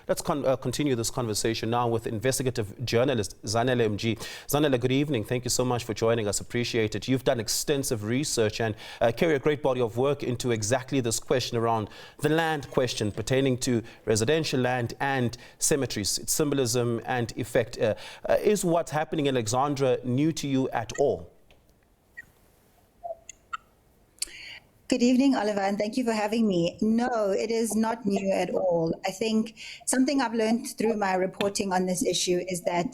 Let's continue this conversation now with investigative journalist Zanele Mji. Zanele, good evening. Thank you so much for joining us. Appreciate it. You've done extensive research and carry a great body of work into exactly this question around the land question pertaining to residential land and cemeteries, its symbolism and effect. Is what's happening in Alexandra new to you at all? Good evening, Oliver, and thank you for having me. No, it is not new at all. I think something I've learned through my reporting on this issue is that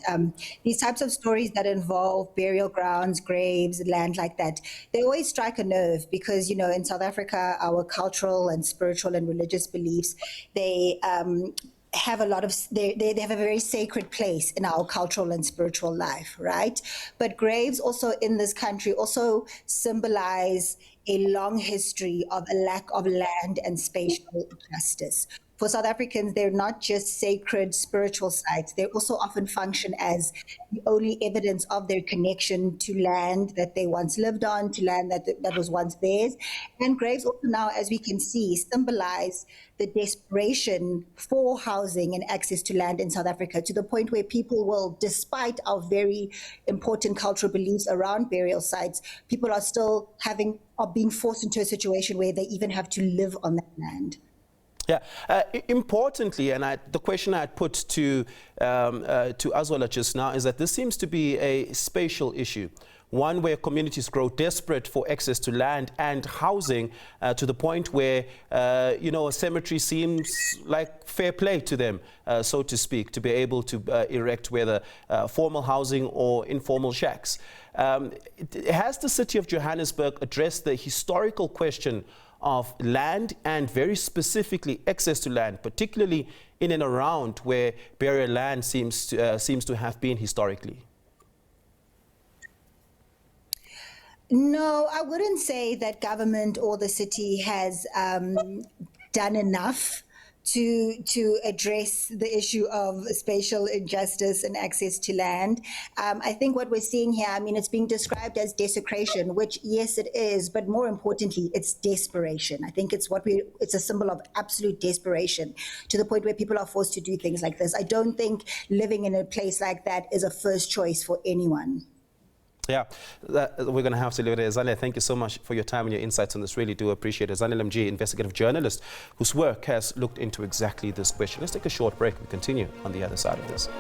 these types of stories that involve burial grounds, graves, land like that, they always strike a nerve because, you know, in South Africa, our cultural and spiritual and religious beliefs, they have a lot of, they have a very sacred place in our cultural and spiritual life, right? But graves also in this country also symbolize a long history of a lack of land and spatial justice. For South Africans, they're not just sacred spiritual sites, they also often function as the only evidence of their connection to land that they once lived on, to land that was once theirs. And graves also now, as we can see, symbolize the desperation for housing and access to land in South Africa, to the point where people will, despite our very important cultural beliefs around burial sites, people are still being forced into a situation where they even have to live on that land. Yeah, importantly, and the question I'd put to Azwala just now is that this seems to be a spatial issue, one where communities grow desperate for access to land and housing to the point where, you know, a cemetery seems like fair play to them, so to speak, to be able to erect whether formal housing or informal shacks. Has the city of Johannesburg addressed the historical question of land and very specifically access to land, particularly in and around where burial land seems to have been historically? No, I wouldn't say that government or the city has done enough to address the issue of spatial injustice and access to land. I think what we're seeing here, I mean, it's being described as desecration, which yes, it is, but more importantly, it's desperation. I think it's a symbol of absolute desperation to the point where people are forced to do things like this. I don't think living in a place like that is a first choice for anyone. Yeah, we're going to have to leave it there. Zanele, thank you so much for your time and your insights on this. Really do appreciate it. Zanele Mji, investigative journalist, whose work has looked into exactly this question. Let's take a short break and continue on the other side of this.